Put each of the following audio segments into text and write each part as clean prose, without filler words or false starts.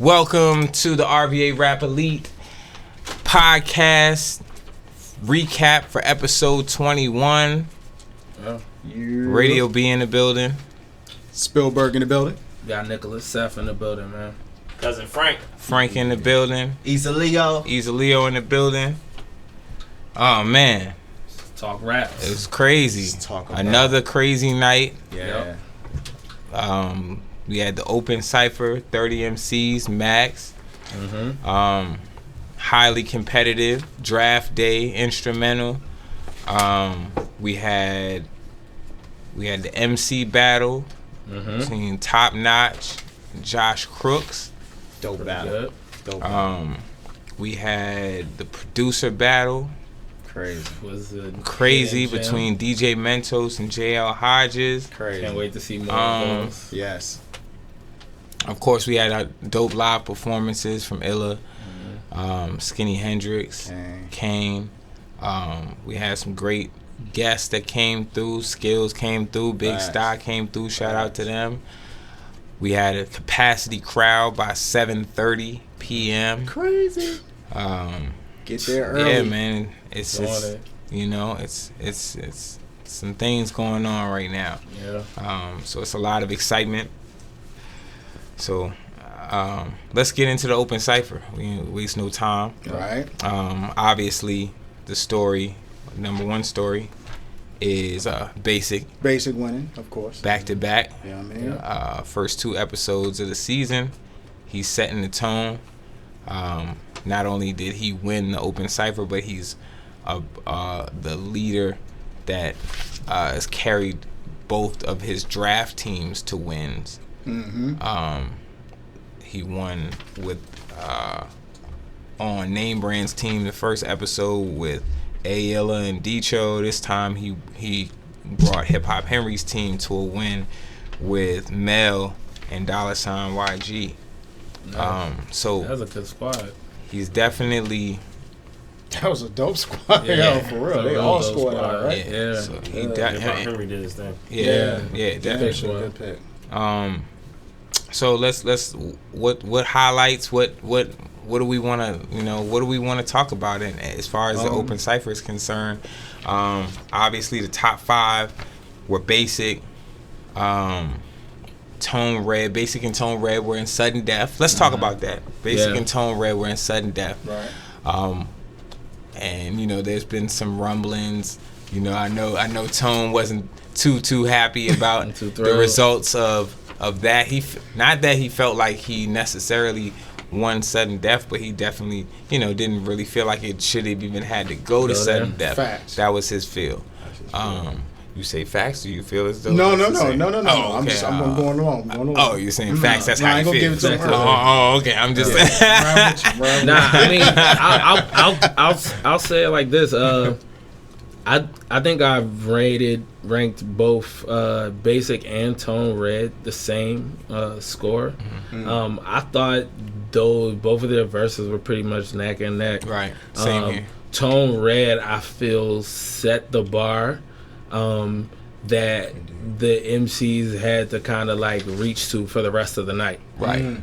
Welcome to the RVA Rap Elite podcast recap for episode 21. Radio B in the building. Spielburg in the building. Got Nickelus F in the building, man. Cousin Frank. Frank in the building. Easalio in the building. Oh, man. Talk raps. It was crazy. Another crazy night. Yeah. We had the open cypher, 30 MCs max. Highly competitive. Draft day instrumental. We had the MC battle between Top Notch and Josh Crooks. Dope battle. We had the producer battle. Crazy Between DJ Mentos and JL Hodges. Crazy. Can't wait to see more of those. Yes. Of course, we had our dope live performances from Illa, Skinny Hendrix, Kane. We had some great guests that came through. Skills came through. Big Stock came through. Shout out to them. We had a capacity crowd by 7:30 p.m. Crazy. Get there early. Yeah, man. It's some things going on right now. Yeah. So it's a lot of excitement. So let's get into the open cipher. We ain't waste no time. Right. Obviously, the story, number one story, is Basic. Basic winning, of course. Back to back. Yeah, I mean. First two episodes of the season, he's setting the tone. Not only did he win the open cipher, but he's the leader that has carried both of his draft teams to wins. He won with on Name Brand's team the first episode with Ayla and Dicho. This time he brought Hip Hop Henry's team to a win with Mel and $sign YG. So that was a good squad. He's definitely. That was a dope squad. Yeah, for real. They all scored out, right? Yeah. So Henry did his thing. Yeah, definitely. Good pick. So let's what highlights, what do we want to talk about as far as the open cipher is concerned? Obviously the top five were Basic, Tone Red. Basic and Tone Red were in sudden death. Let's talk about that. Basic and Tone Red were in sudden death. Right. And there's been some rumblings. I know Tone wasn't too happy about the results of that. Not that he felt like he necessarily won sudden death, but he definitely didn't really feel like it should have even had to go to sudden death. Facts. That was his feel. You say facts? Do you feel as though? No. Oh, okay. I'm going along. Oh, you're saying facts? That's how you feel. Give it to him oh, okay. I'm just. Nah, I mean, I'll say it like this. I think I've ranked both Basic and Tone Red the same score. I thought both of their verses were pretty much neck and neck. Right. Same here. Tone Red, I feel, set the bar that the MCs had to kind of like reach to for the rest of the night. Right.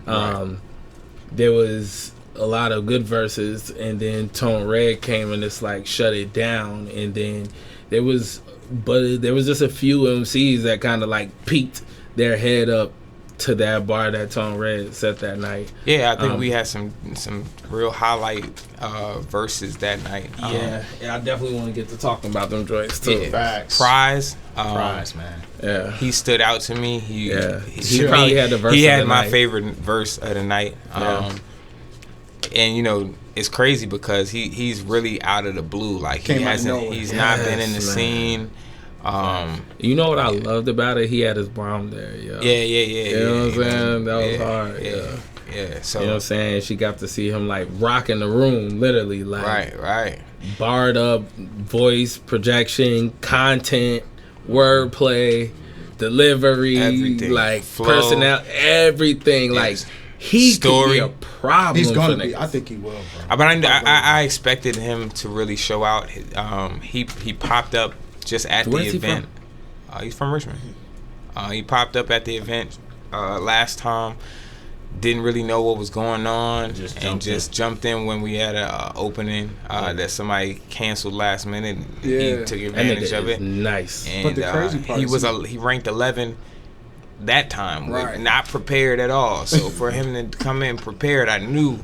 There was a lot of good verses, and then Tone Red came and just like shut it down, and then there was just a few MCs that kind of like peaked their head up to that bar that Tone Red set that night. Yeah, I think we had some real highlight verses that night. Yeah, I definitely want to get to talking about them joints too. Yeah. Facts. Prize, man. Yeah, he stood out to me. He probably had the verse. He of had the my night. favorite verse of the night. And it's crazy because he's really out of the blue. Like he's not been in the scene. You know what I loved about it? He had his bomb there, yo. Yeah. You know what I'm saying? That was hard. Yeah. So you know what I'm saying? She got to see him like rocking the room, literally, like right. Barred up, voice projection, content, wordplay, delivery, everything. like flow, personnel, everything. Yes. Like he Story. could be a problem. He's going to for be. niggas. I think he will, bro. But I expected him to really show out. He popped up just at the event. He's from Richmond. He popped up at the event last time. didn't really know what was going on and just jumped in when we had a opening that somebody canceled last minute. He took advantage of it. Nice. And but the crazy part he ranked 11 that time, right. not prepared at all. So for him to come in prepared, I knew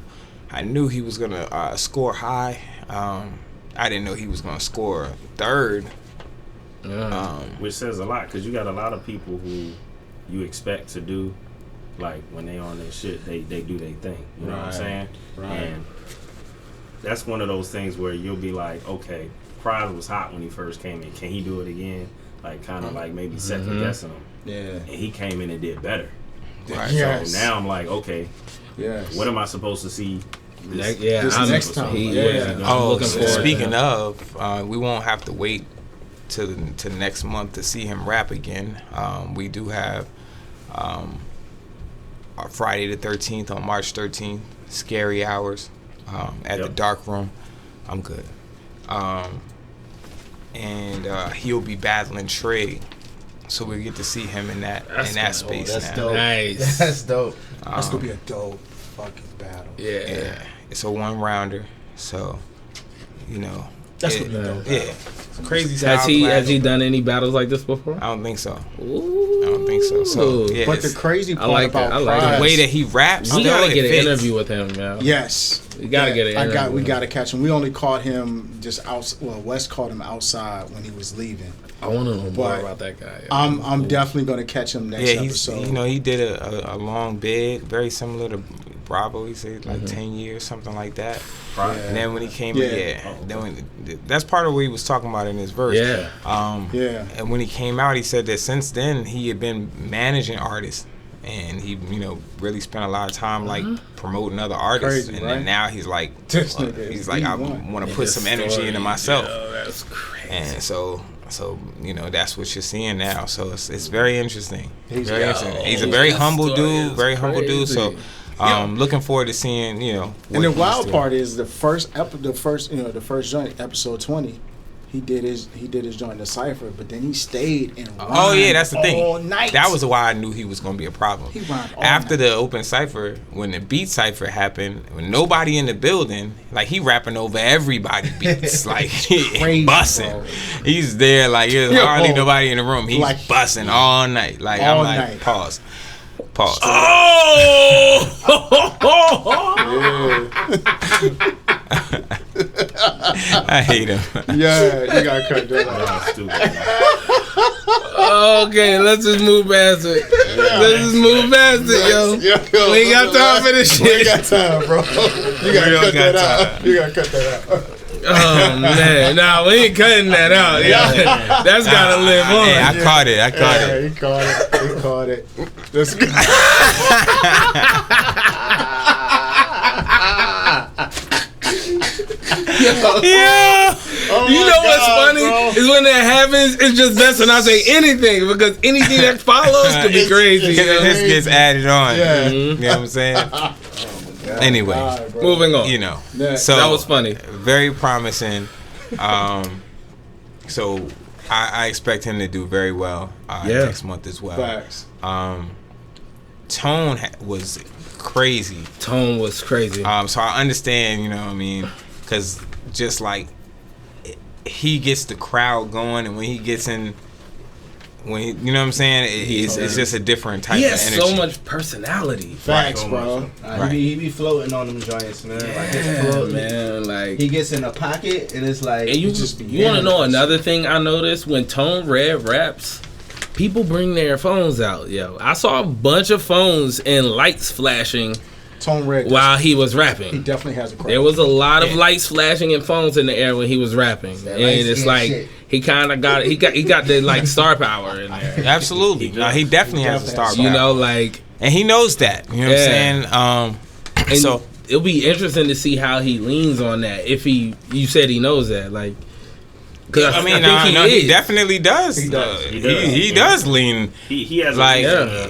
he was gonna score high. I didn't know he was gonna score third. Which says a lot, because you got a lot of people who you expect to do, like when they on their shit, they do their thing. You know what I'm saying? Right. And that's one of those things where you'll be like, okay, Prize was hot when he first came in. Can he do it again? Like kind of like maybe second guessing him. Yeah. And he came in and did better. Right. Yes. So now I'm like, okay, yes. what am I supposed to see? This I'm next time. Speaking of, we won't have to wait to next month to see him rap again. We do have our Friday the 13th on March 13th, Scary Hours at the Darkroom. I'm good. And he'll be battling Trey, so we'll get to see him in that space. That's now. dope. Nice. That's dope. That's gonna be a dope fucking battle. Yeah. It's a 1-rounder, so That's gonna be dope. Yeah. Crazy style. Has he done any battles like this before? I don't think so. Ooh. I don't think so. So, yeah, but the crazy part about the way that he raps, we gotta get an interview with him, man. Yes, we gotta get an interview. We gotta catch him. We only caught him just out. Well, Wes caught him outside when he was leaving. I want to know more about that guy. I'm definitely gonna catch him next episode. He did a long bid, very similar to Bravo. He said like 10 years, something like that. Right. And then when he came in, that's part of what he was talking about in his verse. Yeah. And when he came out, he said that since then he had been managing artists, and he really spent a lot of time like promoting other artists. Crazy, and right? then now he's like, I want to put some energy into myself. Yo, that's crazy. And so that's what you're seeing now. So it's very interesting. He's a very humble dude. So looking forward to seeing and the wild part is the first joint, episode 20. He did his joint, the cypher, but then he stayed and rhymed that's the thing. all night. That was why I knew he was gonna be a problem. He rhymed all after night. the open cypher, when the beat cypher happened, when nobody in the building, like he rapping over everybody beats, like he busting. Bro. He's there like there's hardly nobody in the room. He's like, busting all night. Like all I'm like night. pause. I hate him. Yeah, you gotta cut that out. Stupid. Okay, let's just move past it. Yo. We ain't got time for this shit. We ain't got time, bro. You gotta cut that out. You gotta cut that out. Oh man, nah, we ain't cutting that out. Yeah, that's gotta live on. Yeah, I caught it. He caught it. That's good. Yeah. Oh You know what's funny bro. is when that happens, it's just best when I say anything, because anything that follows could be crazy. Because this gets added on. Yeah. You know what I'm saying? Anyway, moving on. So that was funny. Very promising. So I expect him to do very well next month as well. Facts. Tone was crazy. So I understand, you know what I mean, because just like he gets the crowd going, and when he gets in, you know what I'm saying, it's just a different type of energy. He has so much personality. Facts, bro. He be floating on them joints, man. Like he gets in a pocket and it's like. And you want to know another thing I noticed when Tone Red raps? People bring their phones out, yo. I saw a bunch of phones and lights flashing Tone Red while he was rapping. He definitely has a crowd. There was a lot of lights flashing and phones in the air when he was rapping, and it's like he kind of got he got the like star power in there. Absolutely, no, he definitely has a star power. You know, like, and he knows that. You know what I'm saying? And so it'll be interesting to see how he leans on that. If you said he knows that, like. I think he definitely does. He does lean. He has like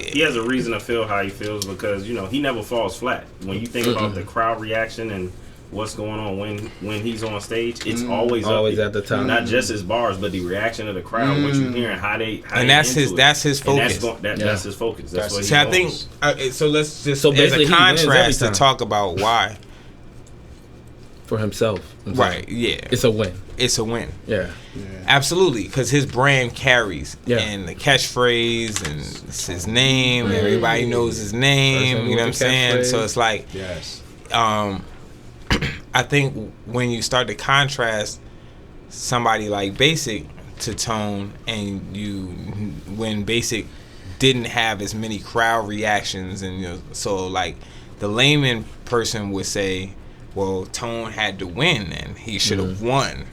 he has a reason to feel how he feels, because he never falls flat. When you think about the crowd reaction and what's going on when he's on stage, it's always at the top. Not just his bars, but the reaction of the crowd, what you hearing, how they and that's his focus. That's his focus. That's what. So I think so. Let's just as a contrast to talk about why for himself. Right? Yeah, it's a win. It's a win. Yeah. Absolutely, because his brand carries, and the catchphrase and it's his name. Everybody knows his name. You know what I'm saying? So it's like, I think when you start to contrast somebody like Basic to Tone, and when Basic didn't have as many crowd reactions, and so like the layman person would say, well, Tone had to win and he should have won.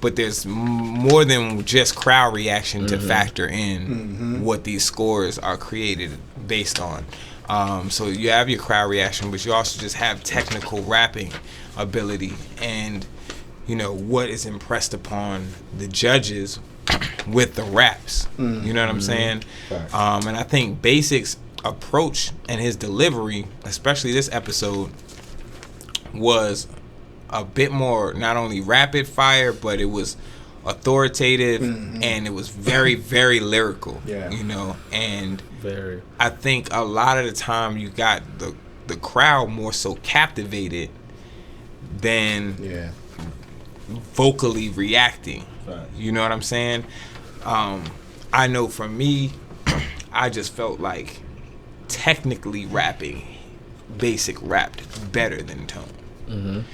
But there's more than just crowd reaction to factor in what these scores are created based on. So you have your crowd reaction, but you also just have technical rapping ability and, what is impressed upon the judges with the raps. You know what I'm saying? And I think Basic's approach and his delivery, especially this episode, was a bit more not only rapid fire, but it was authoritative and it was very, very lyrical. And very. I think a lot of the time you got the crowd more so captivated than vocally reacting. You know what I'm saying? I know for me, I just felt like technically rapping, Basic rapped better than Tone.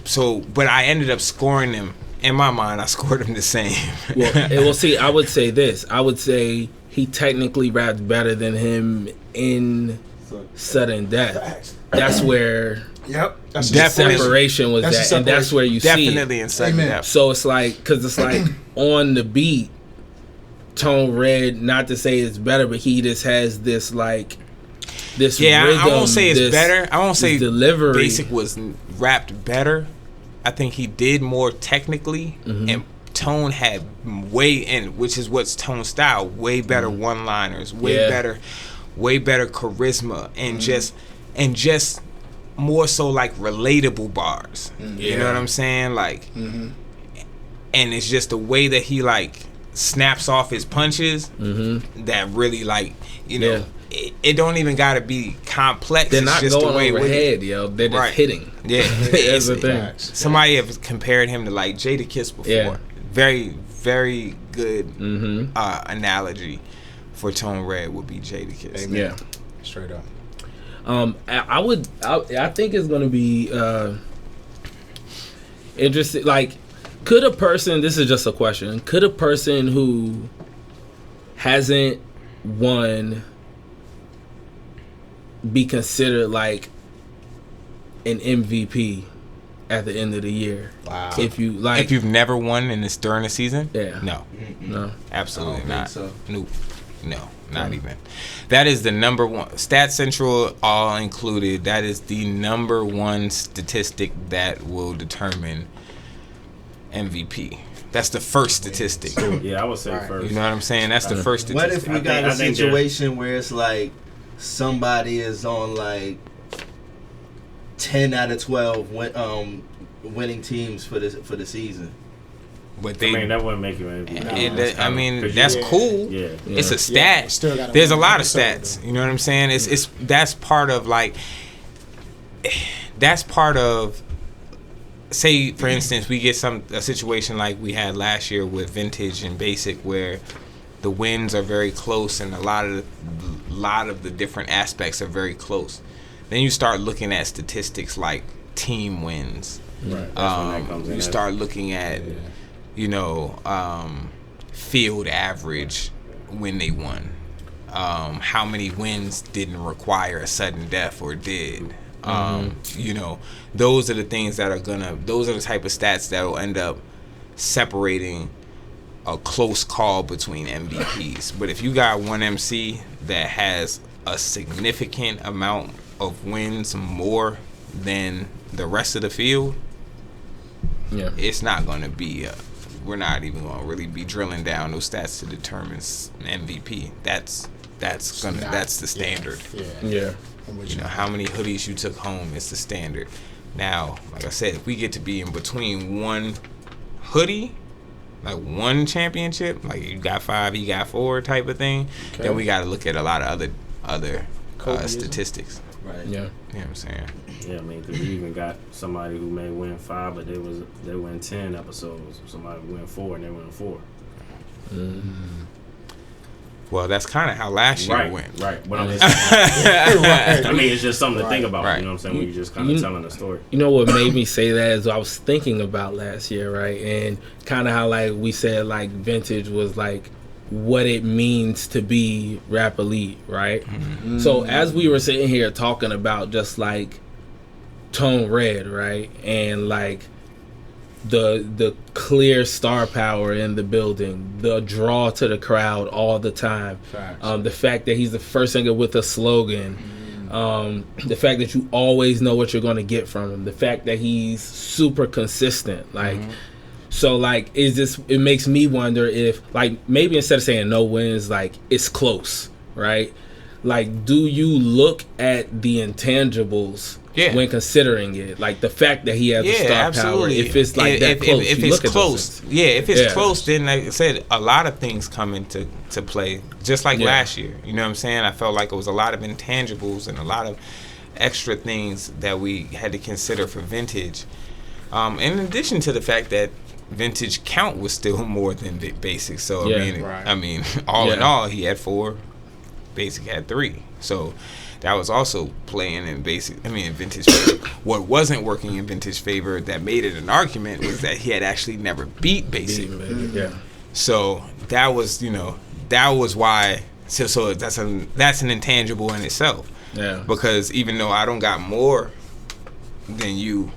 So, but I ended up scoring them. In my mind, I scored them the same. Well, see, I would say this. I would say he technically rapped better than him in Sudden Death. That's where the separation was at, and that's where you see it. Definitely in Sudden Death. So it's like, because it's like on the beat, Tone Red, not to say it's better, but he just has this like this rhythm. I won't say it's better. I won't say delivery. Basic was rapped better. I think he did more technically, and Tone had which is what's Tone's style, way better one-liners, way better charisma, and just more so like relatable bars. You know what I'm saying? Like, and it's just the way that he like snaps off his punches that really like it don't even gotta be complex. They're it's not just going the way overhead, yo. They're just hitting. Yeah, that's the thing. Somebody have compared him to like Jadakiss before. Yeah. Very, very good analogy for Tone Red would be Jadakiss. Yeah, straight up. I think it's gonna be interesting. Like, could a person? This is just a question. Could a person who hasn't won be considered like an MVP at the end of the year? Wow. If you've never won in this during the season, no, absolutely not. So. Nope, no, not even. That is the number one. Stat Central, all included. That is the number one statistic that will determine MVP. That's the first statistic. Yeah, I would say first. You know what I'm saying? That's the first statistic. What if we got a situation where it's like somebody is on like 10 out of 12 winning teams for the season? But that wouldn't make you MVP. That's cool. Yeah. It's a stat. There's a lot of stats. You know what I'm saying? It's that's part of like say for instance we get a situation like we had last year with Vintage and Basic where the wins are very close and a lot of the different aspects are very close. Then you start looking at statistics like team wins. Right. You start looking at field average when they won. How many wins didn't require a sudden death or did. Those are the things those are the type of stats that will end up separating a close call between MVPs. But if you got one MC that has a significant amount of wins more than the rest of the field, it's not going to be we're not even going to really be drilling down those stats to determine MVP. That's the standard. Yeah. How many hoodies you took home is the standard. Now, like I said, if we get to be in between one hoodie, like one championship, like you got 5, he got 4 type of thing, then we got to look at a lot of other statistics. Right. Yeah. You know what I'm saying? Yeah, I mean, because we even got somebody who may win 5, but they win 10 episodes. Somebody win 4 and they win 4. Mm-hmm. Well, that's kind of how last year went. Right. But I'm just I mean, it's just something to think about. Right. You know what I'm saying? When you're just kind of telling a story. You know what made me say that is I was thinking about last year, right? And kind of how, like, we said, like, vintage was, like, what it means to be rap elite, right? Mm-hmm. So as we were sitting here talking about just, like, Tone Red, right? And, like, the clear star power in the building, the draw to the crowd all the time, the fact that he's the first singer with a slogan, the fact that you always know what you're going to get from him, the fact that he's super consistent, like, so, like, it makes me wonder if, like, maybe instead of saying no wins, like, it's close, right? Like, do you look at the intangibles when considering it, like the fact that he has the star power? If it's like that close, if it's close, if it's close, then like I said, a lot of things come into play. Just like last year, you know what I'm saying? I felt like it was a lot of intangibles and a lot of extra things that we had to consider for vintage. In addition to the fact that vintage count was still more than basic, so I mean, all in all, he had 4, basic had 3, so. That was also playing in vintage favor. What wasn't working in vintage favor that made it an argument was that he had actually never beat basic. So that was, that was why. So that's an intangible in itself. Yeah. Because even though I don't got more than you,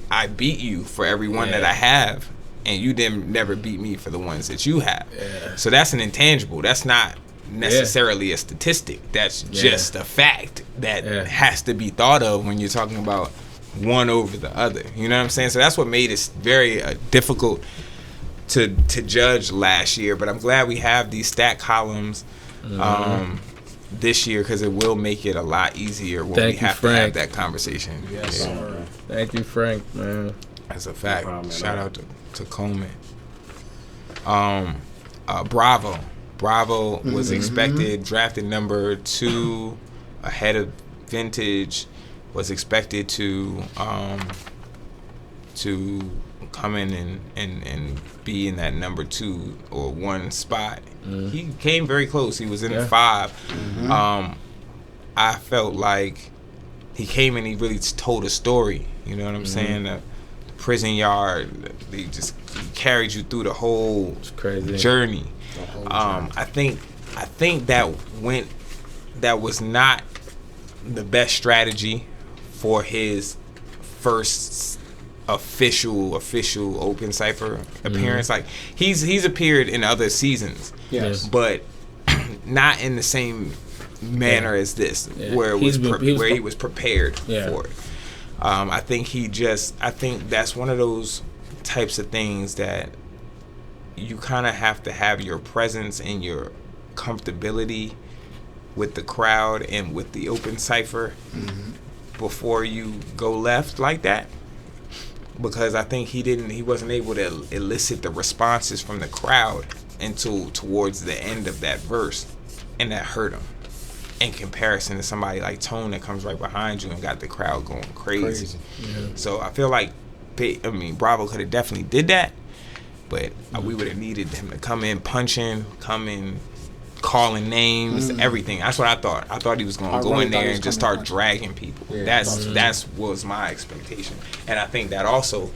I beat you for every one that I have, and you never beat me for the ones that you have. Yeah. So that's an intangible. That's not necessarily a statistic. That's just a fact that has to be thought of when you're talking about one over the other. You know what I'm saying? So that's what made it very difficult to judge last year. But I'm glad we have these stat columns this year, because it will make it a lot easier when we have to have that conversation. Yes, sir. Thank you, Frank, man. That's a fact. Shout out to Coleman. Bravo was expected, drafted number 2 ahead of vintage, was expected to come in and be in that number 2 or 1 spot. He came very close. He was in 5. I felt like he came and he really told a story. You know what I'm saying? The prison yard, they just carried you through the whole journey. I think that was not the best strategy for his first official open cypher appearance. Like he's appeared in other seasons, but not in the same manner as this, where he was prepared for it. I think that's one of those types of things that you kind of have to have your presence and your comfortability with the crowd and with the open cypher before you go left like that, because I think he wasn't able to elicit the responses from the crowd until towards the end of that verse, and that hurt him in comparison to somebody like Tone that comes right behind you and got the crowd going crazy. So I feel like Bravo could have definitely did that, but we would have needed him to come in punching, calling names, everything. That's what I thought. I thought he was going to go in there and just start dragging people. That's was my expectation. And I think that also,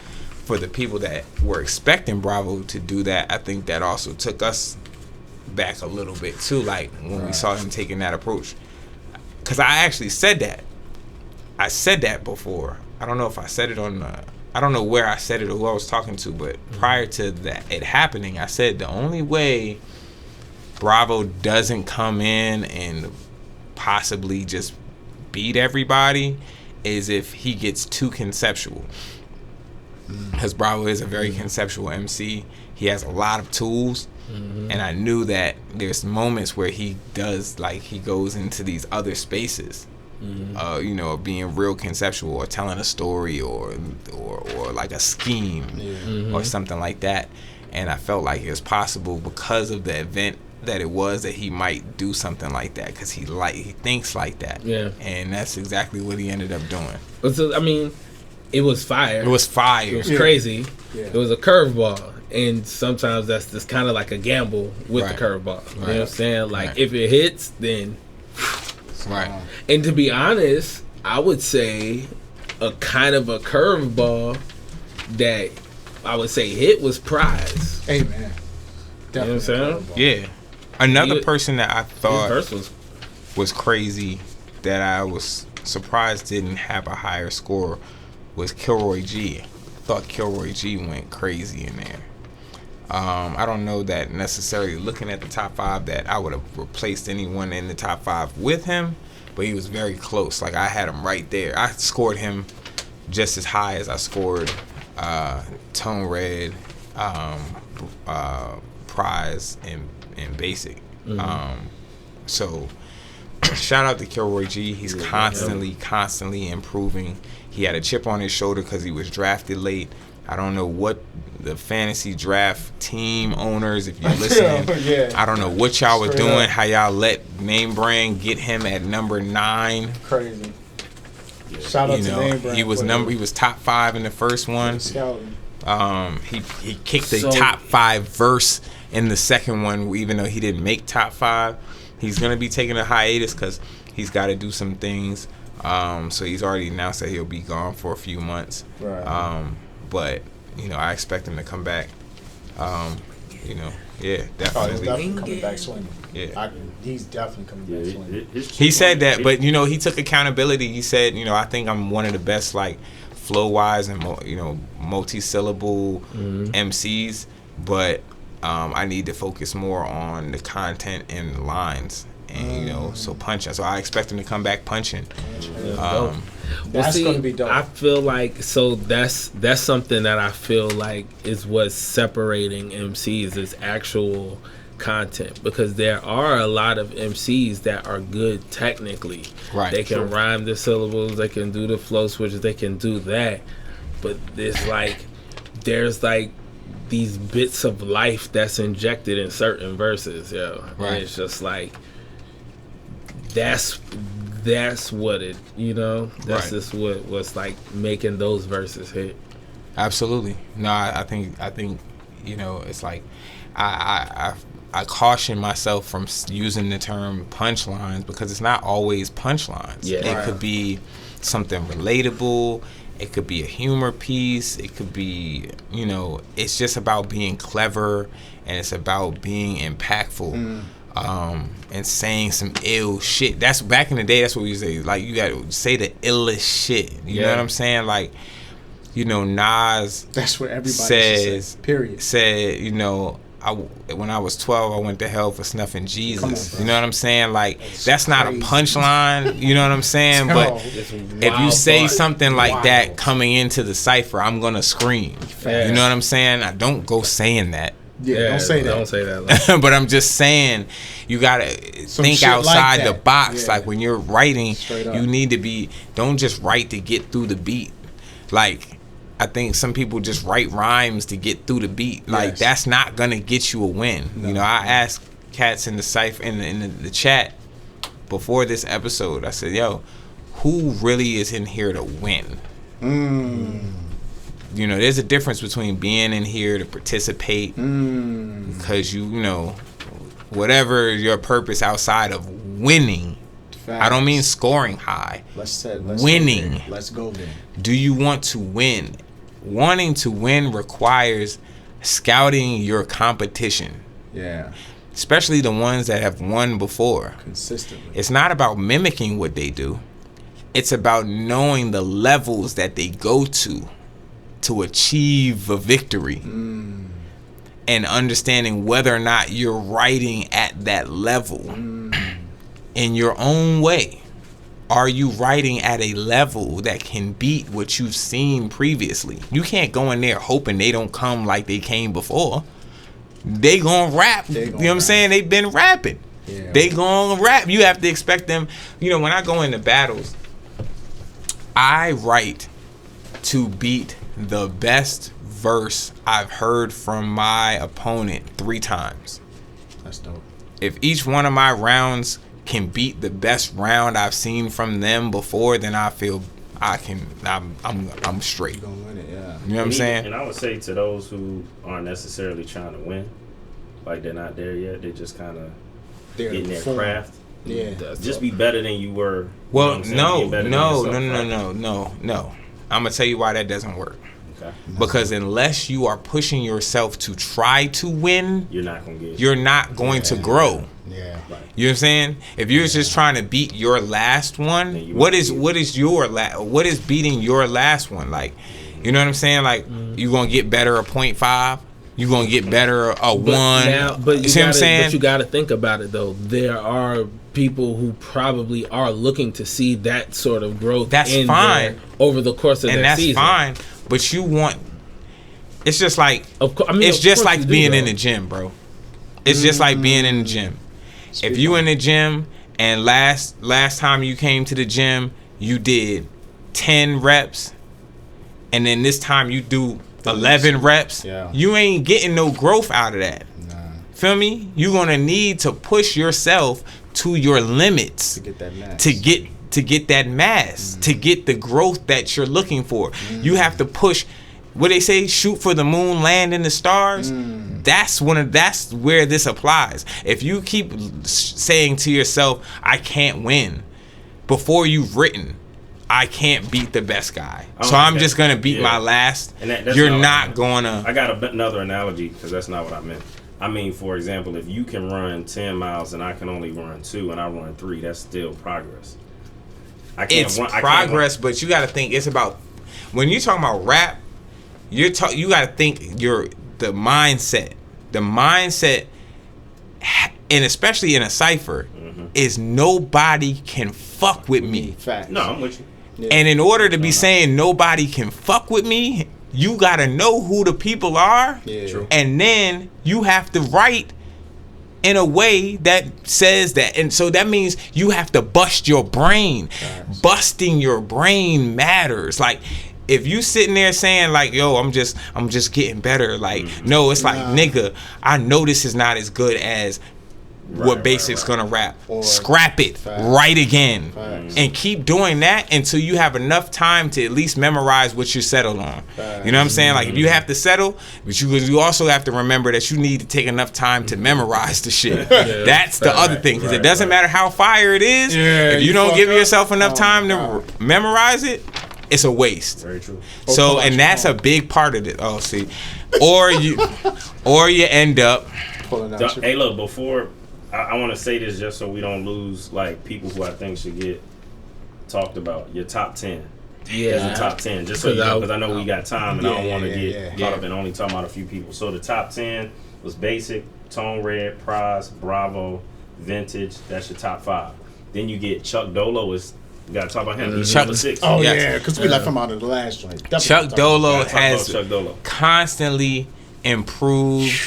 for the people that were expecting Bravo to do that, I think that also took us back a little bit too, like when we saw him taking that approach. Because I actually said that. I said that before. I don't know if I said it on I don't know where I said it or who I was talking to, but prior to it happening, I said the only way Bravo doesn't come in and possibly just beat everybody is if he gets too conceptual. Because Bravo is a very conceptual MC. He has a lot of tools. And I knew that there's moments where he does, like, he goes into these other spaces you know, being real conceptual or telling a story or like a scheme or something like that. And I felt like it was possible because of the event that it was that he might do something like that because he thinks like that. Yeah, and that's exactly what he ended up doing. So, I mean, it was fire. It was fire. It was crazy. Yeah. It was a curveball. And sometimes that's just kind of like a gamble with the curveball. You know what I'm saying? Like, if it hits, then... Right. And to be honest, I would say a kind of a curveball that I would say hit was Prize. Hey, man. Definitely. You know what I'm saying? Yeah. Another person that I thought was crazy that I was surprised didn't have a higher score was Kilroy G. Thought Kilroy G went crazy in there. I don't know that necessarily looking at the top 5 that I would have replaced anyone in the top 5 with him, but he was very close. Like, I had him right there. I scored him just as high as I scored Tone Red, Prize, and Basic. So shout out to Kilroy G. He's constantly improving. He had a chip on his shoulder because he was drafted late. I don't know what the fantasy draft team owners, if you're listening, I don't know what y'all was doing, how y'all let Name Brand get him at number 9. Crazy. Shout out to Name Brand. He was top 5 in the first one. He kicked the top 5 verse in the second one, even though he didn't make top 5. He's gonna be taking a hiatus because he's got to do some things. So he's already announced that he'll be gone for a few months. Right. But you know, I expect him to come back. You know, yeah, definitely. Oh, he's definitely coming back swinging. Yeah, he's definitely coming back swinging. He said that, but you know, he took accountability. He said, you know, I think I'm one of the best, like, flow wise and multi-syllable MCs, but I need to focus more on the content and the lines. And you know, so punching. So I expect him to come back punching. That's going to be dope. I feel like that's something that I feel like is what's separating MCs is actual content, because there are a lot of MCs that are good technically. Right. They can rhyme the syllables, they can do the flow switches, they can do that. But there's like these bits of life that's injected in certain verses, Right. And it's just like that's what it, you know, that's just what's like making those verses hit. Absolutely. No, I think you know, it's like I caution myself from using the term punchlines because it's not always punchlines. Yeah. It could be something relatable. It could be a humor piece. It could be, you know, it's just about being clever and it's about being impactful. And saying some ill shit. That's back in the day. That's what we used to say. Like, you gotta say the illest shit. You know what I'm saying? Like, you know, Nas. That's what everybody says. Period. Said, you know, when I was 12, I went to hell for snuffing Jesus. On, you know what I'm saying? Like, that's not crazy. A punchline. You know what I'm saying? But if you say something like that coming into the cypher, I'm gonna scream. Fast. You know what I'm saying? I don't go saying that. Yeah, don't say that. Don't say that. But I'm just saying, you gotta think outside the box. Yeah. Like, when you're writing, you need to be. Don't just write to get through the beat. Like, I think some people just write rhymes to get through the beat. Like, that's not gonna get you a win. No. You know, I asked cats in the cypher in the chat before this episode. I said, "Yo, who really is in here to win?" You know, there's a difference between being in here to participate because you know, whatever your purpose outside of winning. Facts. I don't mean scoring high. Let's winning. Let's go there. Do you want to win? Wanting to win requires scouting your competition. Yeah. Especially the ones that have won before. Consistently. It's not about mimicking what they do. It's about knowing the levels that they go to achieve a victory, and understanding whether or not you're writing at that level in your own way. Are you writing at a level that can beat what you've seen previously? You can't go in there hoping they don't come like they came before. They gonna rap. You know what I'm saying? They've been rapping. They gonna rap. You have to expect them. You know, when I go into battles, I write to beat the best verse I've heard from my opponent 3 times. That's dope. If each one of my rounds can beat the best round I've seen from them before, then I feel I'm straight. You're gonna win it, yeah. You know what I'm saying? And I would say to those who aren't necessarily trying to win, like they're not there yet, they're just kind of getting their craft. Yeah. Just be better than you were. Well, no. I'm gonna tell you why that doesn't work. Okay. Because unless you are pushing yourself to try to win, you're not going to grow. Yeah. Right. You know what I'm saying? If you're just trying to beat your last one, what is beating your last one? Like, you know what I'm saying? Like, you gonna get better a 0.5. You gonna get better a 1. But you see what I'm saying? But you got to think about it though. There are people who probably are looking to see that sort of growth. That's fine over the course of their season. And that's fine. But you want. It's just like. It's just like being in the gym, bro. It's just like being in the gym. If you in the gym and last time you came to the gym, you did 10 reps, and then this time you do 11 reps, you ain't getting no growth out of that. Nah. Feel me? You're gonna need to push yourself to your limits to get that mass. To get that mass, to get the growth that you're looking for. You have to push. What they say, shoot for the moon, land in the stars. That's where this applies. If you keep saying to yourself, I can't win, before you've written, I can't beat the best guy, so I'm just gonna beat my last. And that's you're not gonna. I got another analogy because that's not what I meant. I mean, for example, if you can run 10 miles and I can only run 2 and I run 3, that's still progress. It's progress, but you got to think it's about when you're talking about rap. You got to think the mindset. The mindset, and especially in a cypher, is nobody can fuck with me. Facts. No, I'm with you. Yeah. And in order to be saying nobody can fuck with me, you got to know who the people are. Yeah. True. And then you have to write in a way that says that. And so that means you have to bust your brain. Facts. Busting your brain matters. Like, if you sitting there saying like, yo, I'm just getting better, like, no, it's like, nigga, I know this is not as good as what Basic's gonna rap. Or scrap it, write again, and keep doing that until you have enough time to at least memorize what you settled on. You know what I'm saying? Like, if you have to settle, but you also have to remember that you need to take enough time to memorize the shit. That's the other thing, because it doesn't matter how fire it is. If you don't give yourself enough time to memorize it, it's a waste. Very true. So, and that's a big part of it. Oh, see, or you end up. Hey, look, before I want to say this just so we don't lose like people who I think should get talked about. Your top 10. Yeah. Your top 10. Just so you know, because I know we got time and I don't want to get caught up in only talking about a few people. So the top 10 was Basic, Tone Red, Prize, Bravo, Vintage. That's your top 5. Then you get Chuck Dolo is. You gotta talk about him. He's number 6. Oh yeah, because we left him out of the last joint. Chuck Dolo has constantly improved,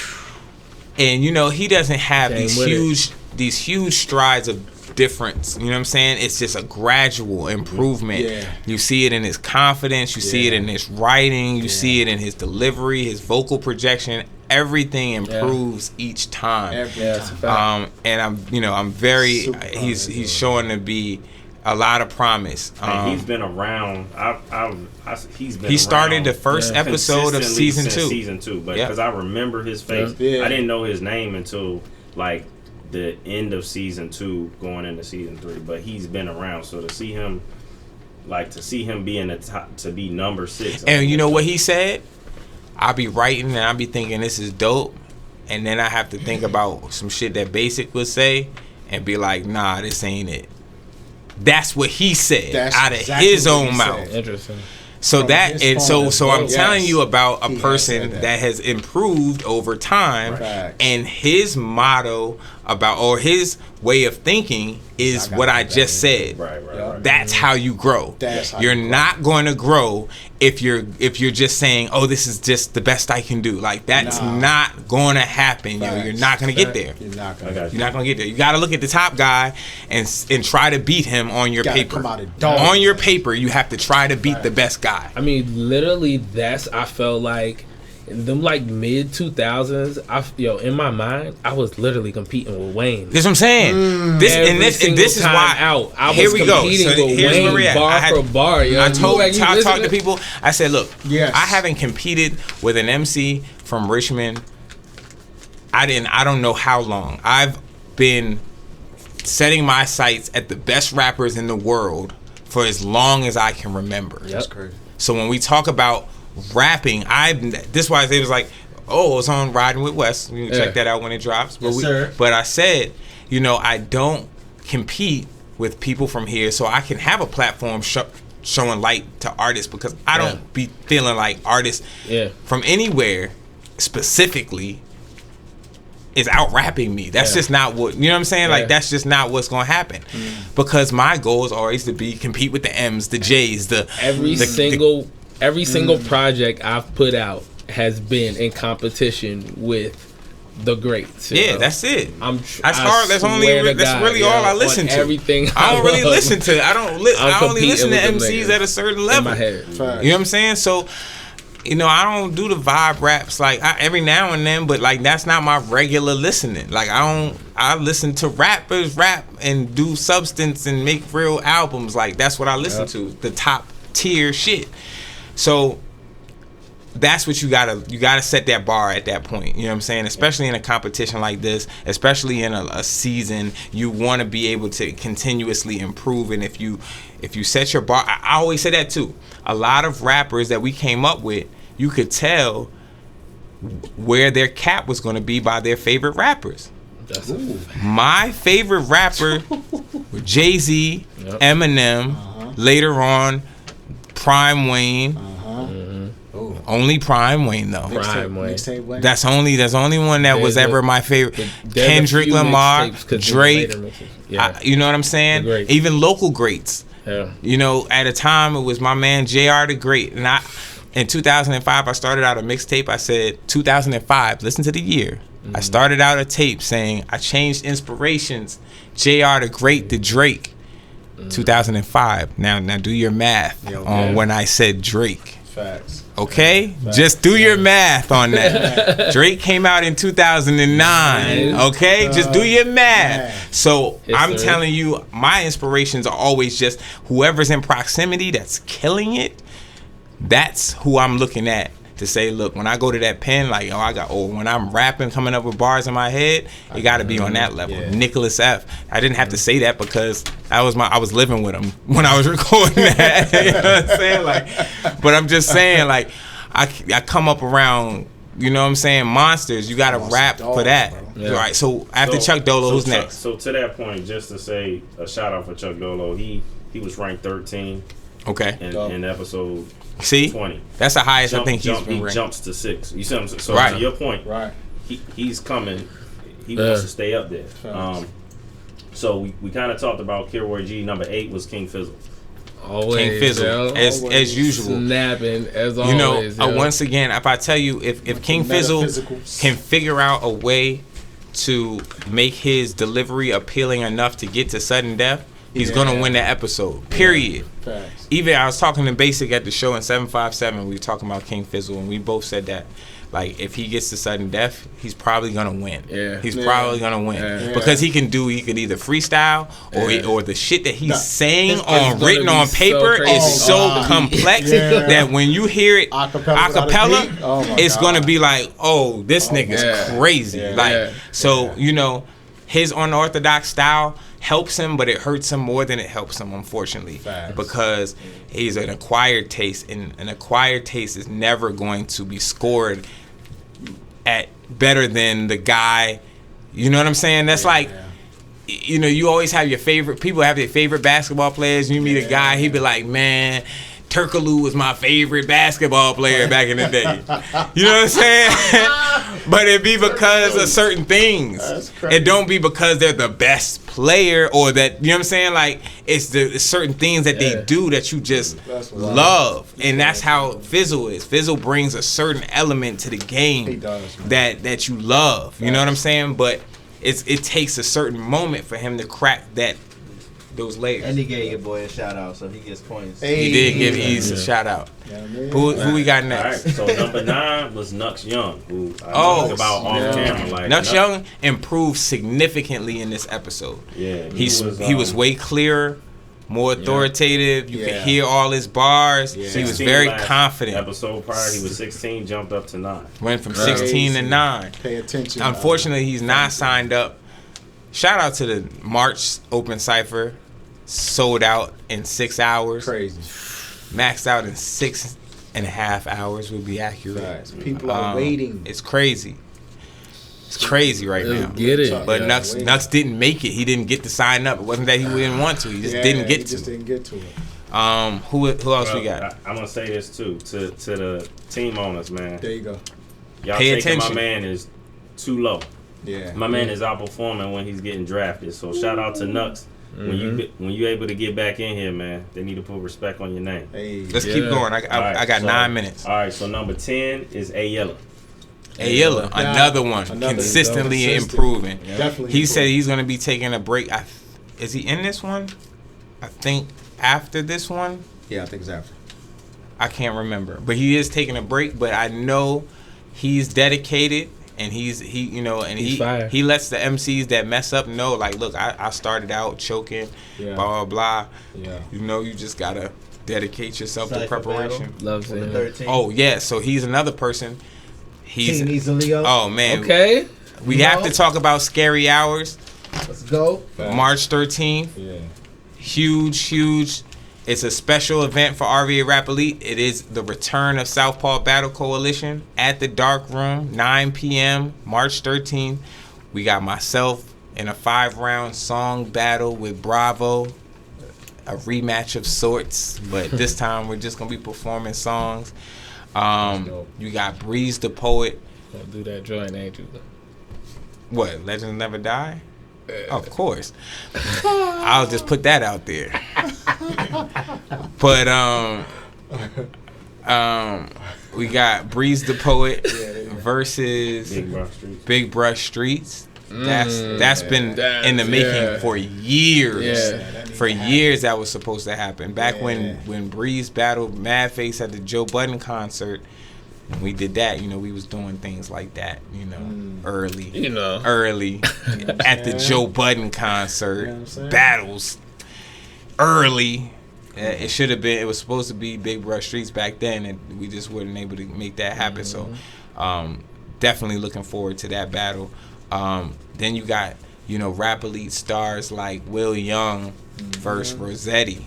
and you know he doesn't have these huge strides of difference. You know what I'm saying? It's just a gradual improvement. Yeah. You see it in his confidence. You see it in his writing. You see it in his delivery, his vocal projection. Everything improves each time. And I'm very. He's showing to be a lot of promise. He's been around. He's been. He started the first episode of season 2. Season 2, but because I remember his face, I didn't know his name until like the end of season 2, going into season 3. But he's been around, so to see him be in the top, to be number 6. And you know what he said? I'll be writing and I'll be thinking this is dope, and then I have to think about some shit that Basic would say and be like, nah, this ain't it. That's what he said out of his own mouth. Interesting. So so I'm telling you about a person that has improved over time, and his motto about, or his way of thinking is what I just said. Right. That's how you grow. You're not going to grow if you're just saying, "Oh, this is just the best I can do." Like that's not going to happen. You're not going to get there. You're not going to get there. You got to look at the top guy and try to beat him on your paper. On your paper, you have to try to beat the best guy. I mean, literally, I felt like. In them like mid 2000s, in my mind, I was literally competing with Wayne. That's what I'm saying. This is why I was competing with Wayne bar for bar. I talked to people. I said, look, I haven't competed with an MC from Richmond. I don't know how long. I've been setting my sights at the best rappers in the world for as long as I can remember. That's crazy. So when we talk about rapping, this why it was like, oh, it's on Riding with Wes. You can check that out when it drops. But I said, I don't compete with people from here, so I can have a platform showing light to artists, because I don't be feeling like artists from anywhere specifically is out rapping me. That's just not what, you know what I'm saying? Like that's just not what's gonna happen. Because my goal is always to compete with the M's, the J's, every single project I've put out has been in competition with the greats. That's it. That's hard. That's really all I listen to. Everything I don't really listen to. I only listen to MCs at a certain level. In my head. You know what I'm saying? So, I don't do the vibe raps like every now and then, but like that's not my regular listening. Like I listen to rappers rap and do substance and make real albums. Like that's what I listen to. The top tier shit. So that's what you gotta set that bar at that point. You know what I'm saying? Especially in a competition like this, especially in a season, you want to be able to continuously improve. And if you set your bar, I always say that too. A lot of rappers that we came up with, you could tell where their cap was going to be by their favorite rappers. My favorite rapper were Jay-Z, Eminem, later on Prime Wayne. Only Prime Wayne though. Prime Wayne. That's only one that was ever my favorite. Kendrick Lamar, Drake. You know what I'm saying? Even local greats. Yeah. At a time it was my man JR the Great, and in 2005 I started out a mixtape. I said 2005. Listen to the year. I started out a tape saying I changed inspirations. JR the Great to Drake. 2005. Now do your math on when I said Drake. Facts. Okay? Facts. Just do your math on that. Drake came out in 2009. Okay? Just do your math. So I'm telling you, my inspirations are always just whoever's in proximity that's killing it. That's who I'm looking at. To say, look, when I go to that pen, like, when I'm rapping, coming up with bars in my head, it got to be on that level. Nickelus F. I didn't have to say that because I was living with him when I was recording that. You know what I'm saying? Like, but I'm just saying, like, I come up around, you know what I'm saying, monsters. You got to rap for that. All right. So after Chuck Dolo, who's next? So to that point, just to say a shout out for Chuck Dolo, he was ranked 13. Okay. In episode. 20. That's the highest I think he's been ranked. He jumps to 6. You see what I'm saying? So to your point, he's coming. He wants to stay up there. So we kind of talked about Kilroy G. Number 8 was King Fizzle. Always, King Fizzle, as usual. Snapping, as always. Once again, if I tell you, if King Fizzle can figure out a way to make his delivery appealing enough to get to sudden death, he's gonna win that episode. Period. Facts. Even I was talking to Basic at the show in 757. We were talking about King Fizzle, and we both said that, like, if he gets to sudden death, he's probably gonna win. He's probably gonna win because he could either freestyle or the shit that he's saying written on paper is so complex that when you hear it acapella, it's gonna be like, oh, this nigga's crazy. His unorthodox style helps him, but it hurts him more than it helps him, unfortunately. Facts. Because he's an acquired taste, and an acquired taste is never going to be scored at better than the guy. You know what I'm saying? That's you always have your favorite, people have their favorite basketball players. You meet a guy, he be like, man, Turkaloo was my favorite basketball player back in the day. You know what I'm saying? But it be because of certain things. It don't be because they're the best player or that, you know what I'm saying? Like, it's certain things that they do that you just love. And that's how Fizzle is. Fizzle brings a certain element to the game that you love. You know what I'm saying? But it takes a certain moment for him to crack those layers. And he gave your boy a shout out, so he gets points. He did give Ease a shout out. Who we got next? All right, so number 9 was Nux Young, who I talked about off camera. Like, Nux Young improved significantly in this episode. Yeah, he was way clearer, more authoritative. You could hear all his bars. Yeah. He was very confident. Episode prior, he was 16, jumped up to 9. Went from 16 to 9. Pay attention. Unfortunately, he's not signed up. Shout out to the March Open Cypher. Sold out in 6 hours. Crazy. Maxed out in 6.5 hours would be accurate. Right. People are waiting. It's crazy. It's crazy right now. Get it. But Nux didn't make it. He didn't get to sign up. It wasn't that he didn't want to. He just didn't get to. Didn't get to it. Who else we got? I'm gonna say this too to the team owners, man. There you go. Y'all Pay thinking attention. my man is too low. Yeah. My man is outperforming when he's getting drafted. So shout out to Nux. When you able to get back in here, man, they need to put respect on your name. Hey. Let's keep going. I got 9 minutes. All right, so number 10 is Ayella. Ayella, another one, consistently improving. Yeah. Definitely. He said he's going to be taking a break. Is he in this one? I think after this one. Yeah, I think it's after. I can't remember, but he is taking a break. But I know he's dedicated. And he lets the MCs that mess up know, like, look, I started out choking, blah, blah, blah. Yeah. You know, you just got to dedicate yourself to preparation. Loves him. Oh, yeah. So he's another person. He's Easalio. Oh, man. Okay. We have to talk about Scary Hours. Let's go. March 13th. Yeah. Huge. It's a special event for RVA Rap Elite. It is the return of Southpaw Battle Coalition at the Darkroom, 9 p.m., March 13th. We got myself in a 5-round song battle with Bravo, a rematch of sorts, but this time we're just going to be performing songs. You got Breeze the Poet. Gonna do that joint, ain't you? What, Legends Never Die? Of course. I'll just put that out there. But we got Breeze the Poet versus Big Brush Streets. That's been in the making for years. For years that was supposed to happen. Back when Breeze battled Madface at the Joe Budden concert. We did that, we was doing things like that, early at the Joe Budden concert, battles early. It was supposed to be Big Brush Streets back then, and we just weren't able to make that happen. So, definitely looking forward to that battle. Then you got, Rap Elite stars like Will Young versus Rossetti.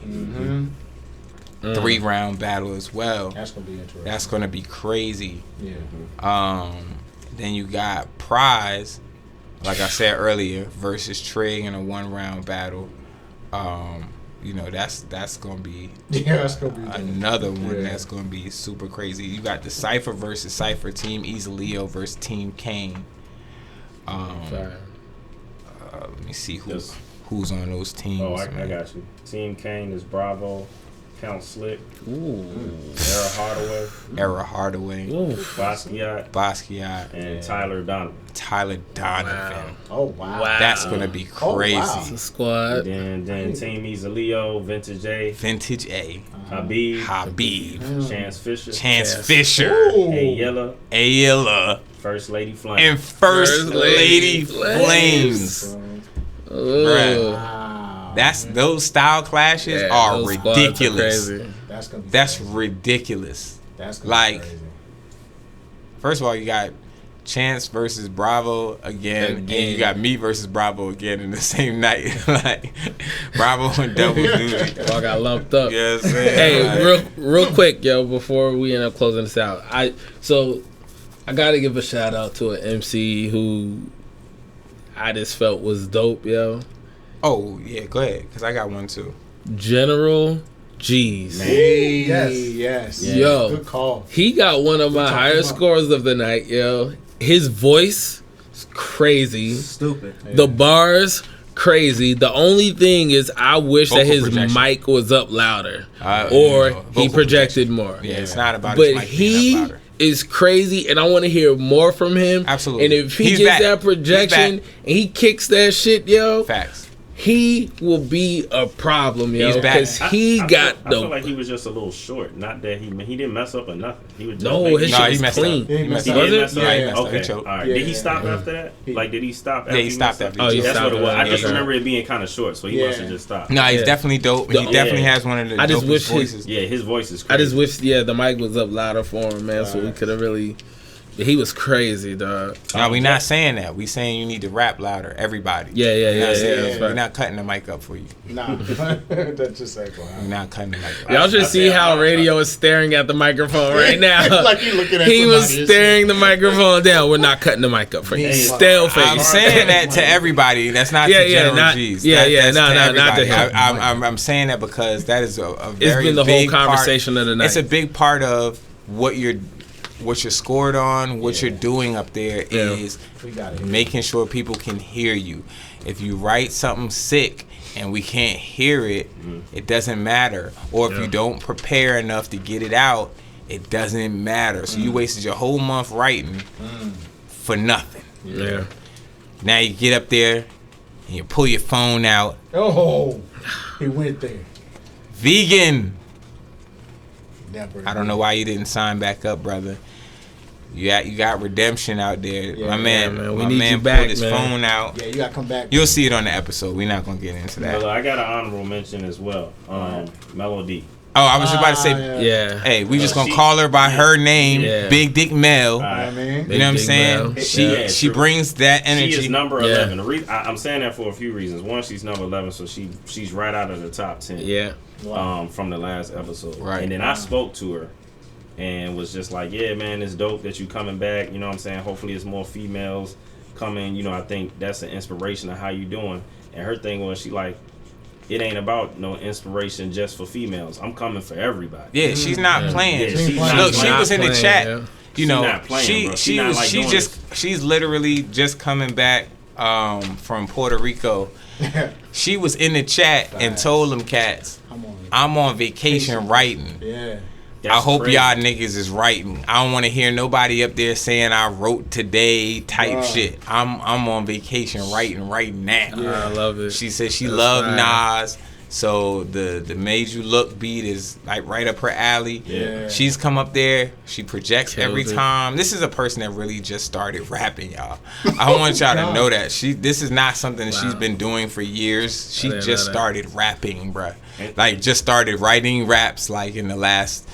3-round battle as well. That's gonna be interesting. That's gonna be crazy. Yeah. Then you got Prize, like I said earlier, versus Trig in a 1-round battle. That's gonna be another one that's gonna be super crazy. You got the Cypher versus Cypher, Team Easalio versus Team Kane. Let me see who's on those teams. Oh, I got you. Team Kane is Bravo, Count Slick, Era Hardaway, Basquiat, and Tyler Donovan. Wow. Oh wow. That's gonna be crazy. It's a squad. Then Team Easalio, Vintage A, Habib, Chance Fisher, Ayella, First Lady Flames, and First Lady Flames. Wow. Those style clashes are ridiculous. That's ridiculous. That's gonna be crazy. First of all, you got Chance versus Bravo again, and you got me versus Bravo again in the same night. Like Bravo and double duty. All got lumped up. Yes, hey, real quick, yo, before we end up closing this out, I gotta give a shout out to an MC who I just felt was dope, yo. Oh yeah, go ahead, cause I got one too. General G's. Yes. Yo, good call. He got one of my higher scores of the night, yo. His voice is crazy. Stupid. The bars, crazy. The only thing is I wish that his mic was up louder. Or he projected more. Yeah, it's not about but his mic being up louder. Is crazy, and I want to hear more from him. Absolutely. And if he gets that projection and he kicks that shit, yo. Facts. He will be a problem, yo. He's back. Because I feel like he was just a little short. Not that he didn't mess up or nothing. He was just his shit was clean. He messed up. Okay. All right. Did he stop after that? Like, did he stop? Yeah, he stopped after. That's what it was. I just remember it being kind of short, so he must have just stopped. No, he's definitely dope. He definitely has one of the dopest voices. His voice is crazy. I just wish, the mic was up louder for him, man, so we could have really. He was crazy, dog. No, we not saying that. We saying you need to rap louder. Everybody. Yeah. We're not cutting the mic up for you. Nah, that's just like we're not cutting the mic up. Y'all should see how radio is staring at the microphone right now. Like he looking at he was staring the microphone down. We're not cutting the mic up for you. Stale face. I'm saying that to everybody. That's not to General G's. Not to him. I'm saying that because that is a very it's been the big whole conversation of the night. It's a big part of what you're scored on, what you're doing up there is making sure people can hear you. If you write something sick and we can't hear it, it doesn't matter. Or if you don't prepare enough to get it out, it doesn't matter. So you wasted your whole month writing for nothing. Yeah. Now you get up there and you pull your phone out. Oh, he went there. Vegan. Never. I don't know why you didn't sign back up, brother. You got redemption out there. Yeah, my man we need you pulled back, his phone out. Yeah, you gotta come back. You'll see it on the episode. We're not gonna get into that. I got an honorable mention as well. Melody. Oh, I was just about to say, hey, we just gonna call her by her name, Big Dick Mel. I mean, you know what I'm saying? She brings that energy. She is number 11. I'm saying that for a few reasons. One, she's number 11, so she's right out of the top 10. Yeah. From the last episode. Right. And then I spoke to her and was just like, yeah, man, it's dope that you coming back. You know what I'm saying? Hopefully it's more females coming. You know, I think that's an inspiration of how you doing. And her thing was, she like, it ain't about no inspiration just for females. I'm coming for everybody. Yeah, she's not playing. Yeah, Look, she was in the chat. Yeah. You know, not playing, she's literally just coming back from Puerto Rico. She was in the chat and told them cats, I'm on vacation writing. Yeah. I hope y'all niggas is writing. I don't want to hear nobody up there saying I wrote today type shit. I'm on vacation writing right now. Yeah, I love it. She said she loved Nas. So the Made You Look beat is like right up her alley. Yeah. She's come up there. She projects every time. This is a person that really just started rapping, y'all. I want y'all to know that. This is not something that she's been doing for years. She just started rapping, bruh. Like just started writing raps like in the last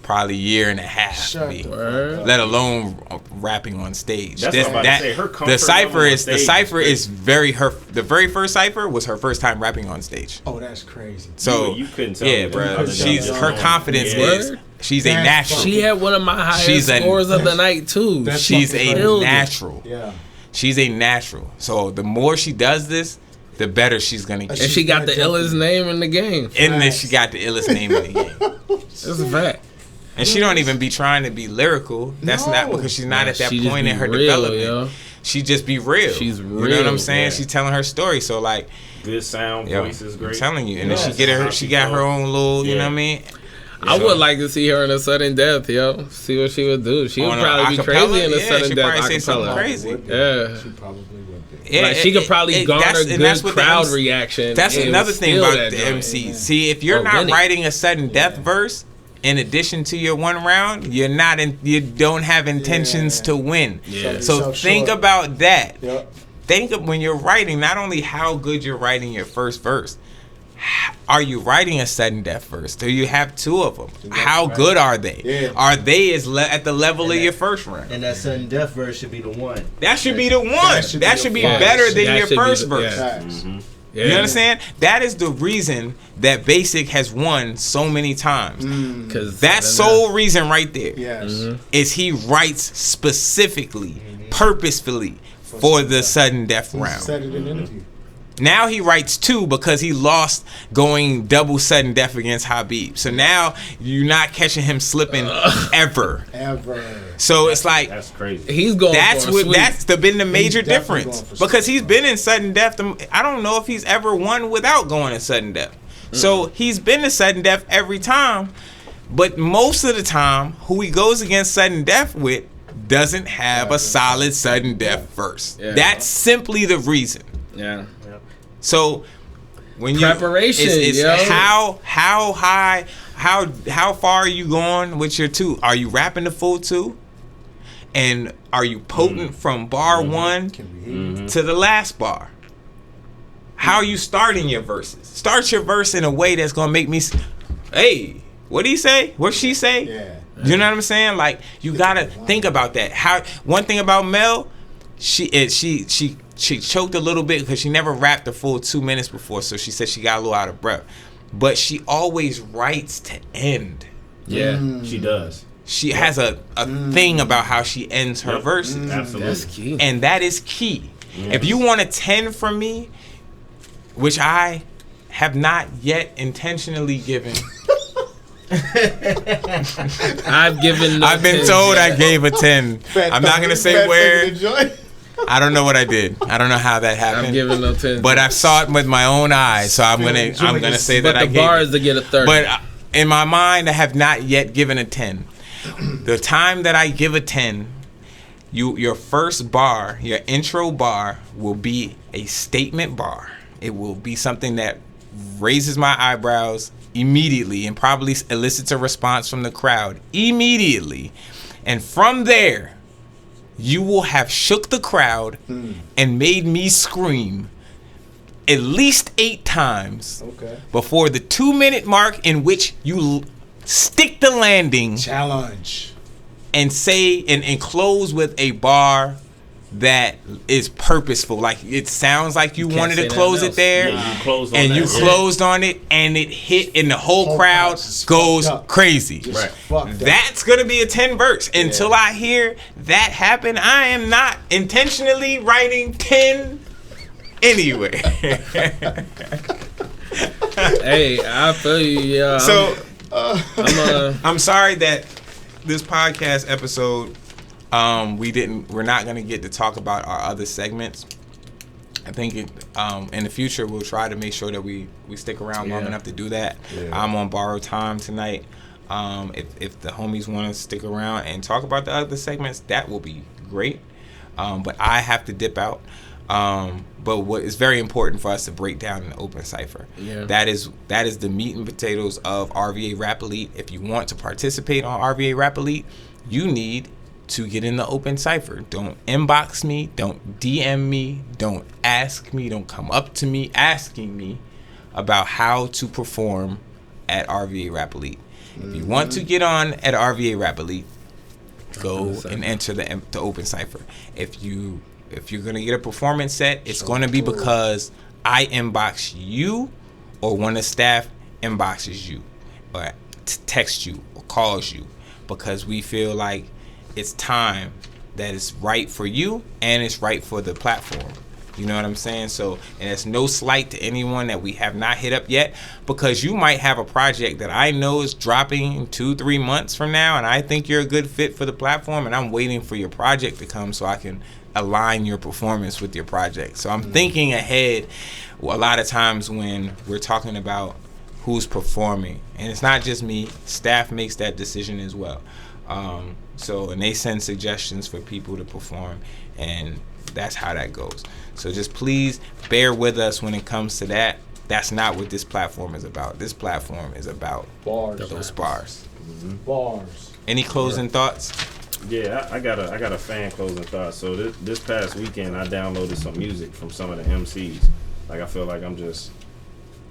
probably year and a half, let alone rapping on stage. That's what I'm about to say. Her comfort the cipher is very the very first cipher was her first time rapping on stage. Oh, that's crazy. So you couldn't tell bro. Her confidence is she's a natural. She had one of my highest scores of the night too. She's a natural. Yeah. She's a natural. So the more she does this, the better she's gonna get. And she got the illest name in the game. And then she got the illest name in the game. That's a fact. And she don't even be trying to be lyrical. That's not because she's not at that point in her development. Yo. She just be real. She's real. You know what I'm saying? Yeah. She's telling her story. So like, good sound, voice is great. I'm telling you. And then she got her own little. You know what I mean? I would like to see her in a sudden death, yo. See what she would do. She would probably be crazy in a sudden death. She probably say something crazy. Yeah. She probably would be. Yeah, like she could probably garner good crowd reaction. That's another thing about the MCs. See, if you're not writing a sudden death verse, in addition to your one round, you don't have intentions to win. Yeah. So think about that. Yep. Think of when you're writing, not only how good you're writing your first verse. Are you writing a sudden death verse? Do you have two of them? How good are they? Yeah. Are they at the level of your first round? And that sudden death verse should be the one. That should be the one. That should be better than your first verse. Yeah. You understand? That is the reason that Basic has won so many times. Because that sole reason right there is he writes specifically, purposefully for the sudden death round. Said it in an interview. Now he writes 2 because he lost going double sudden death against Habib. So now you're not catching him slipping ever. So it's like that's crazy. He's going. That's been the major difference because he's been in sudden death. I don't know if he's ever won without going to sudden death. So he's been to sudden death every time, but most of the time, who he goes against sudden death with doesn't have a solid sudden death verse. Yeah. That's simply the reason. Yeah. So when preparation, it's how high, how far are you going with your 2? Are you rapping the full 2? And are you potent from bar 1 to the last bar? How are you starting your verses? Start your verse in a way that's gonna make me, hey, what did he say? What she say? Yeah. You know what I'm saying? Like you gotta think about that. One thing about Mel, she choked a little bit because she never rapped the full 2 minutes before, so she said she got a little out of breath. But she always writes to end. Yeah, she does. She has a thing about how she ends her verses. Absolutely. That's key. And that is key. If you want a 10 from me, which I have not yet intentionally given. I've been told I gave a 10. I'm not going to say where. I don't know what I did. I don't know how that happened. I'm giving no 10. But I saw it with my own eyes, so I'm gonna say that I gave. But the bar is to get a 30. But in my mind, I have not yet given a 10. The time that I give a 10, your first bar, your intro bar, will be a statement bar. It will be something that raises my eyebrows immediately and probably elicits a response from the crowd immediately. And from there, you will have shook the crowd and made me scream at least 8 times before the 2-minute mark, in which you stick the landing challenge and say and close with a bar that is purposeful. Like it sounds like you wanted to close it there, you closed on and that. you closed on it, and it hit, and the whole crowd goes crazy. That's gonna be a 10 verse. Until I hear that happen, I am not intentionally writing 10 anyway. Hey, I feel you. Yeah. So I'm sorry that this podcast episode. We're not gonna get to talk about our other segments. I think in the future we'll try to make sure that we stick around long enough to do that. I'm on borrowed time tonight. If the homies want to stick around and talk about the other segments, that will be great. But I have to dip out. But what is very important for us to break down in the open cipher. Yeah. That is the meat and potatoes of RVA Rap Elite. If you want to participate on RVA Rap Elite, you need to get in the open cipher. Don't inbox me, don't DM me, don't ask me, don't come up to me asking me about how to perform at RVA Rap Elite. If you want to get on at RVA Rap Elite, go and enter the open cipher. If you're gonna get a performance set, it's gonna be because I inbox you or one of the staff inboxes you or texts you or calls you, because we feel like it's time that is right for you and it's right for the platform. You know what I'm saying? So, and it's no slight to anyone that we have not hit up yet, because you might have a project that I know is dropping in 2-3 months from now, and I think you're a good fit for the platform, and I'm waiting for your project to come so I can align your performance with your project. So I'm thinking ahead a lot of times when we're talking about who's performing, and it's not just me, staff makes that decision as well. And they send suggestions for people to perform, and that's how that goes. So just please bear with us when it comes to that. That's not what this platform is about. This platform is about bars. Those bars. Bars. Any closing thoughts? Yeah, I got a fan closing thought. So this past weekend, I downloaded some music from some of the MCs. Like, I feel like I'm just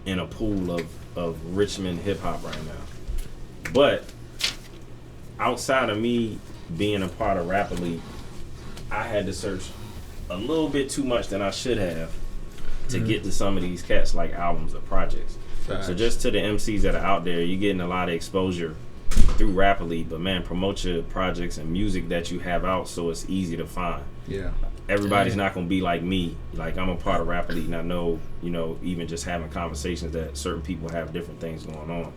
in a pool of Richmond hip hop right now. But outside of me being a part of Rap Elite, I had to search a little bit too much than I should have to get to some of these cats like albums or projects. So just to the MCs that are out there, you're getting a lot of exposure through Rap Elite, but man, promote your projects and music that you have out so it's easy to find. Yeah. everybody's not gonna be like me. Like I'm a part of Rap Elite, and I know, you know, even just having conversations that certain people have different things going on.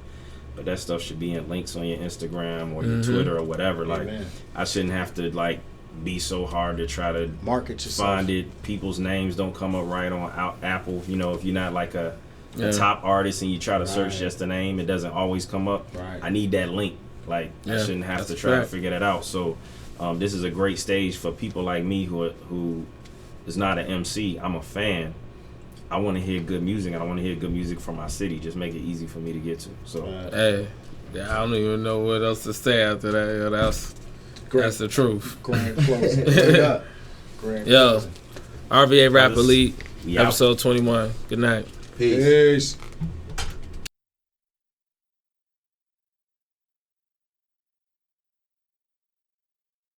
But that stuff should be in links on your Instagram or your Twitter or whatever. Like I shouldn't have to like be so hard to try to market yourself. Find it. People's names don't come up right on Apple. You know, if you're not like a top artist and you try to search just the name, it doesn't always come up. Right. I need that link. Like I shouldn't have to try to figure that out. So this is a great stage for people like me who is not an MC. I'm a fan. I want to hear good music, and I want to hear good music from my city. Just make it easy for me to get to. So, hey, I don't even know what else to say after that. That's the truth. Grand closing. Yo, RVA Rap Elite, episode 21. Good night. Peace.